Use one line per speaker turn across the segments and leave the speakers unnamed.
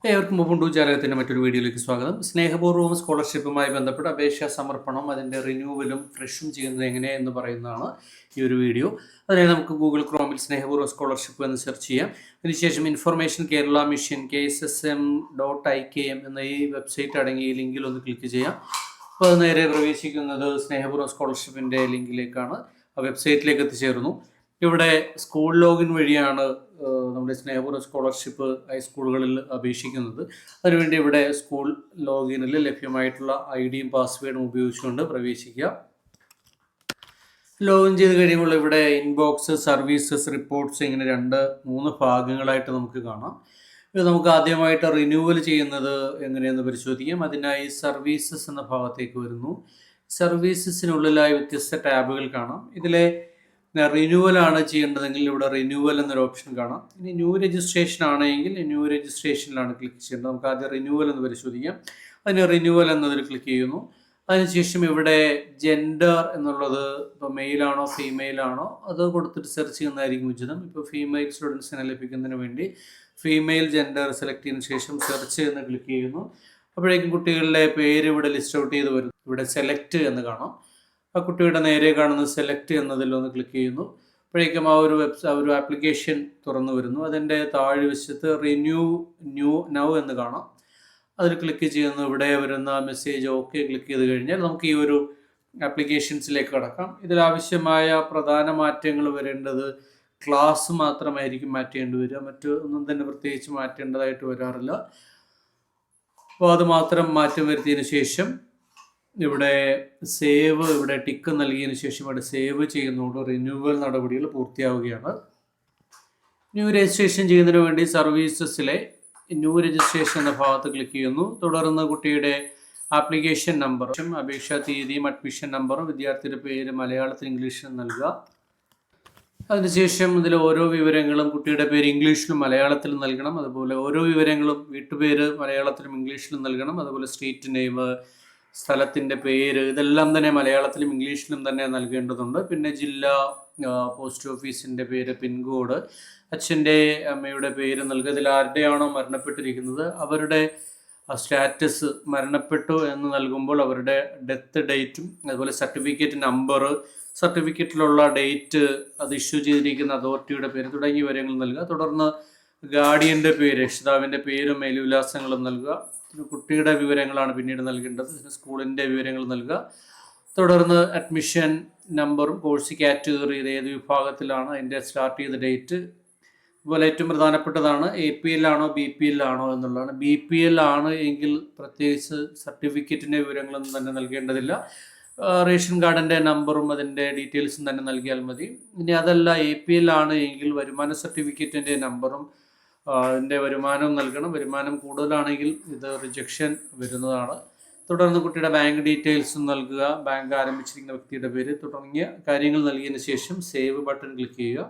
ഏവർക്കും മുമ്പുണ്ടു ജാലകത്തിൻ്റെ മറ്റൊരു വീഡിയോയിലേക്ക് സ്വാഗതം. സ്നേഹപൂർവ്വം സ്കോളർഷിപ്പുമായി ബന്ധപ്പെട്ട അപേക്ഷാ സമർപ്പണം, അതിൻ്റെ റിന്യൂവലും ഫ്രഷും ചെയ്യുന്നത് എങ്ങനെയെന്ന് പറയുന്നതാണ് ഈ ഒരു വീഡിയോ. അതിനായി നമുക്ക് ഗൂഗിൾ ക്രോമിൽ സ്നേഹപൂർവ്വം സ്കോളർഷിപ്പ് എന്ന് സെർച്ച് ചെയ്യാം. അതിനുശേഷം ഇൻഫർമേഷൻ കേരള മിഷൻ KSSM.IKM എന്ന ഈ വെബ്സൈറ്റ് അടങ്ങിയ ഈ ലിങ്കിൽ ഒന്ന് ക്ലിക്ക് ചെയ്യാം. അപ്പോൾ അത് നേരെ പ്രവേശിക്കുന്നത് സ്നേഹപൂർവ്വം സ്കോളർഷിപ്പിൻ്റെ ലിങ്കിലേക്കാണ്. ആ വെബ്സൈറ്റിലേക്ക് എത്തിച്ചേർന്നു. ഇവിടെ സ്കൂൾ ലോഗിൻ വഴിയാണ് നമ്മുടെ സ്നേഹപൂർവ്വം സ്കോളർഷിപ്പ് ഹൈസ്കൂളുകളിൽ അപേക്ഷിക്കുന്നത്. അതിനുവേണ്ടി ഇവിടെ സ്കൂൾ ലോഗിനിൽ ലഭ്യമായിട്ടുള്ള ID-യും പാസ്വേഡും ഉപയോഗിച്ചുകൊണ്ട് പ്രവേശിക്കുക. ലോഗിൻ ചെയ്ത് കഴിയുമ്പോൾ ഇവിടെ ഇൻബോക്സ്, സർവീസസ്, റിപ്പോർട്ട്സ് ഇങ്ങനെ 2-3 ഭാഗങ്ങളായിട്ട് നമുക്ക് കാണാം. ഇത് നമുക്ക് ആദ്യമായിട്ട് റിന്യൂവൽ ചെയ്യുന്നത് എങ്ങനെയെന്ന് പരിശോധിക്കാം. അതിനായി സർവീസസ് എന്ന ഭാഗത്തേക്ക് വരുന്നു. സർവീസസിനുള്ളിലായി വ്യത്യസ്ത ടാബുകൾ കാണാം. ഇതിലെ റിന്യൂവൽ ആണ് ചെയ്യേണ്ടതെങ്കിൽ ഇവിടെ റിന്യൂവൽ എന്നൊരു ഓപ്ഷൻ കാണാം. ഇനി ന്യൂ രജിസ്ട്രേഷൻ ആണെങ്കിൽ ന്യൂ രജിസ്ട്രേഷനിലാണ് ക്ലിക്ക് ചെയ്യേണ്ടത്. നമുക്ക് ആദ്യം റിന്യൂവൽ എന്ന് പരിശോധിക്കാം. അതിന് റിന്യൂവൽ എന്നതിൽ ക്ലിക്ക് ചെയ്യുന്നു. അതിനുശേഷം ഇവിടെ ജെൻഡർ എന്നുള്ളത് ഇപ്പോൾ മെയിലാണോ ഫീമെയിലാണോ അത് കൊടുത്തിട്ട് സെർച്ച് ചെയ്യുന്നതായിരിക്കും ഉചിതം. ഇപ്പോൾ ഫീമെയിൽ സ്റ്റുഡൻസിനെ ലഭിക്കുന്നതിന് വേണ്ടി ഫീമെയിൽ ജെൻഡർ സെലക്ട് ചെയ്തതിന് ശേഷം സെർച്ച് എന്ന് ക്ലിക്ക് ചെയ്യുന്നു. അപ്പോഴേക്കും കുട്ടികളുടെ പേര് ഇവിടെ ലിസ്റ്റ് ഔട്ട് ചെയ്ത് വരുന്നു. ഇവിടെ സെലക്ട് എന്ന് കാണാം. ആ കുട്ടിയുടെ നേരെ കാണുന്ന സെലക്ട് എന്നതിലൊന്ന് ക്ലിക്ക് ചെയ്യുന്നു. അപ്പോഴേക്കും ആ ഒരു ആപ്ലിക്കേഷൻ തുറന്നു വരുന്നു. അതിൻ്റെ താഴെ വശത്ത് റിന്യൂ നൗ എന്ന് കാണാം. അതിൽ ക്ലിക്ക് ചെയ്യുന്നു. ഇവിടെ വരുന്ന മെസ്സേജ് ഓക്കെ ക്ലിക്ക് ചെയ്ത് കഴിഞ്ഞാൽ നമുക്ക് ഈ ഒരു ആപ്ലിക്കേഷൻസിലേക്ക് കടക്കാം. ഇതിലാവശ്യമായ പ്രധാന മാറ്റങ്ങൾ വരേണ്ടത് ക്ലാസ് മാത്രമായിരിക്കും മാറ്റേണ്ടി വരിക. ഒന്നും തന്നെ പ്രത്യേകിച്ച് മാറ്റേണ്ടതായിട്ട് വരാറില്ല. അപ്പോൾ അത് മാത്രം മാറ്റം വരുത്തിയതിന് ശേഷം ഇവിടെ സേവ്, ഇവിടെ ടിക്ക് നൽകിയതിന് ശേഷം ഇവിടെ സേവ് ചെയ്യുന്നതോട് റിന്യൂവൽ നടപടികൾ പൂർത്തിയാവുകയാണ്. ന്യൂ രജിസ്ട്രേഷൻ ചെയ്യുന്നതിന് വേണ്ടി സർവീസസിലെ ന്യൂ രജിസ്ട്രേഷൻ എന്ന ഭാഗത്ത് ക്ലിക്ക് ചെയ്യുന്നു. തുടർന്ന് കുട്ടിയുടെ ആപ്ലിക്കേഷൻ നമ്പറും അപേക്ഷാ തീയതിയും അഡ്മിഷൻ നമ്പറും വിദ്യാർത്ഥിയുടെ പേര് മലയാളത്തിൽ ഇംഗ്ലീഷിലും നൽകുക. അതിനുശേഷം ഇതിൽ ഓരോ വിവരങ്ങളും കുട്ടിയുടെ പേര് ഇംഗ്ലീഷിലും മലയാളത്തിലും നൽകണം. അതുപോലെ ഓരോ വിവരങ്ങളും വീട്ടുപേര് മലയാളത്തിലും ഇംഗ്ലീഷിലും നൽകണം. അതുപോലെ സ്ട്രീറ്റ് നെയിം, സ്ഥലത്തിൻ്റെ പേര് ഇതെല്ലാം തന്നെ മലയാളത്തിലും ഇംഗ്ലീഷിലും തന്നെ നൽകേണ്ടതുണ്ട്. പിന്നെ ജില്ല, പോസ്റ്റ് ഓഫീസിൻ്റെ പേര്, പിൻകോഡ്, അച്ഛൻ്റെ അമ്മയുടെ പേര് നൽകുക. ഇതിൽ ആരുടെയാണോ മരണപ്പെട്ടിരിക്കുന്നത് അവരുടെ സ്റ്റാറ്റസ് മരണപ്പെട്ടു എന്ന് നൽകുമ്പോൾ അവരുടെ ഡെത്ത് ഡേറ്റും അതുപോലെ സർട്ടിഫിക്കറ്റ് നമ്പർ, സർട്ടിഫിക്കറ്റിലുള്ള ഡേറ്റ്, അത് ഇഷ്യൂ ചെയ്തിരിക്കുന്ന അതോറിറ്റിയുടെ പേര് തുടങ്ങിയ വിവരങ്ങൾ നൽകുക. തുടർന്ന് ഗാർഡിയൻ്റെ പേര്, രക്ഷിതാവിൻ്റെ പേരും മേൽവിലാസങ്ങളും നൽകുക. കുട്ടിയുടെ വിവരങ്ങളാണ് പിന്നീട് നൽകേണ്ടത്. സ്കൂളിൻ്റെ വിവരങ്ങൾ നൽകുക. തുടർന്ന് അഡ്മിഷൻ നമ്പറും കോഴ്സ് കാറ്റഗറി, ഇത് ഏത് വിഭാഗത്തിലാണ്, അതിൻ്റെ സ്റ്റാർട്ട് ചെയ്ത ഡേറ്റ്. അതുപോലെ ഏറ്റവും പ്രധാനപ്പെട്ടതാണ് APL ആണോ BPL ആണോ എന്നുള്ളതാണ്. BPL ആണ് എങ്കിൽ പ്രത്യേകിച്ച് സർട്ടിഫിക്കറ്റിൻ്റെ വിവരങ്ങളൊന്നും തന്നെ നൽകേണ്ടതില്ല. റേഷൻ കാർഡിൻ്റെ നമ്പറും അതിൻ്റെ ഡീറ്റെയിൽസും തന്നെ നൽകിയാൽ മതി. ഇനി അതല്ല APL ആണ് എങ്കിൽ വരുമാന സർട്ടിഫിക്കറ്റിൻ്റെ നമ്പറും അതിൻ്റെ വരുമാനവും നൽകണം. വരുമാനം കൂടുതലാണെങ്കിൽ ഇത് റിജക്ഷൻ വരുന്നതാണ്. തുടർന്ന് കുട്ടിയുടെ ബാങ്ക് ഡീറ്റെയിൽസും നൽകുക. ബാങ്ക് ആരംഭിച്ചിരിക്കുന്ന വ്യക്തിയുടെ പേര് തുടങ്ങിയ കാര്യങ്ങൾ നൽകിയതിന് ശേഷം സേവ് ബട്ടൺ ക്ലിക്ക് ചെയ്യുക.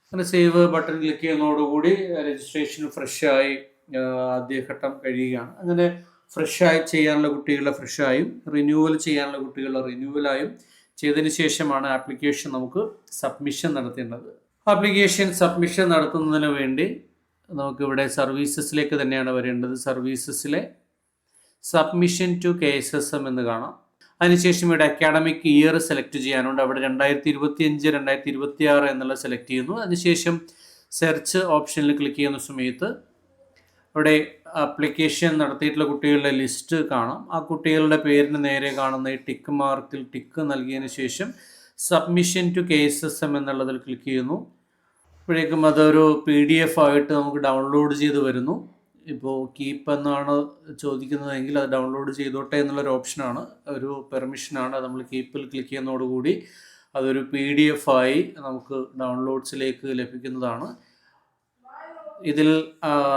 അങ്ങനെ സേവ് ബട്ടൺ ക്ലിക്ക് ചെയ്യുന്നതോടുകൂടി രജിസ്ട്രേഷൻ ഫ്രഷായി ആദ്യഘട്ടം കഴിയുകയാണ്. അങ്ങനെ ഫ്രഷായി ചെയ്യാനുള്ള കുട്ടികളുടെ ഫ്രഷായും റിന്യൂവൽ ചെയ്യാനുള്ള കുട്ടികളുടെ റിന്യൂവലായും ചെയ്തതിന് ശേഷമാണ് ആപ്ലിക്കേഷൻ നമുക്ക് സബ്മിഷൻ നടത്തേണ്ടത്. ആപ്ലിക്കേഷൻ സബ്മിഷൻ നടത്തുന്നതിന് വേണ്ടി നമുക്കിവിടെ സർവീസസിലേക്ക് തന്നെയാണ് വരേണ്ടത്. സർവീസസിലെ സബ്മിഷൻ ടു KSSM എന്ന് കാണാം. അതിനുശേഷം ഇവിടെ അക്കാഡമിക് ഇയർ സെലക്ട് ചെയ്യാനുണ്ട്. അവിടെ 2025, 2026 എന്നുള്ളത് സെലക്ട് ചെയ്യുന്നു. അതിനുശേഷം സെർച്ച് ഓപ്ഷനിൽ ക്ലിക്ക് ചെയ്യുന്ന സമയത്ത് അവിടെ ആപ്ലിക്കേഷൻ നടത്തിയിട്ടുള്ള കുട്ടികളുടെ ലിസ്റ്റ് കാണാം. ആ കുട്ടികളുടെ പേരിന് നേരെ കാണുന്ന ഈ ടിക്ക് മാർക്കിൽ ടിക്ക് നൽകിയതിന് ശേഷം സബ്മിഷൻ ടു KSSM എന്നുള്ളതിൽ ക്ലിക്ക് ചെയ്യുന്നു. അപ്പോഴേക്കും അതൊരു PDF ആയിട്ട് നമുക്ക് ഡൗൺലോഡ് ചെയ്ത് വരുന്നു. ഇപ്പോൾ കീപ്പ് എന്നാണ് ചോദിക്കുന്നതെങ്കിൽ അത് ഡൗൺലോഡ് ചെയ്തോട്ടെ എന്നുള്ളൊരു ഓപ്ഷനാണ്, ഒരു പെർമിഷനാണ്. അത് നമ്മൾ കീപ്പിൽ ക്ലിക്ക് ചെയ്യുന്നതോടുകൂടി അതൊരു PDF ആയി നമുക്ക് ഡൗൺലോഡ്സിലേക്ക് ലഭിക്കുന്നതാണ്. ഇതിൽ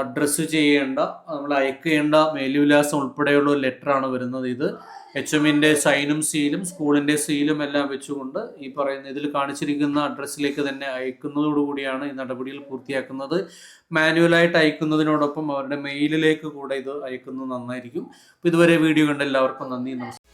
അഡ്രസ്സ് ചെയ്യേണ്ട, നമ്മൾ അയക്കേണ്ട മേൽവിലാസം ഉൾപ്പെടെയുള്ള ഒരു ലെറ്ററാണ് വരുന്നത്. ഇത് HMൻ്റെ സൈനും സീലും സ്കൂളിൻ്റെ സീലും എല്ലാം വെച്ചുകൊണ്ട് ഈ പറയുന്ന ഇതിൽ കാണിച്ചിരിക്കുന്ന അഡ്രസ്സിലേക്ക് തന്നെ അയക്കുന്നതോടുകൂടിയാണ് ഈ നടപടികൾ പൂർത്തിയാക്കുന്നത്. മാനുവലായിട്ട് അയക്കുന്നതിനോടൊപ്പം അവരുടെ മെയിലിലേക്ക് കൂടെ ഇത് അയക്കുന്നത് നന്നായിരിക്കും. അപ്പോൾ ഇതുവരെ വീഡിയോ കണ്ട എല്ലാവർക്കും നന്ദി, നമസ്കാരം.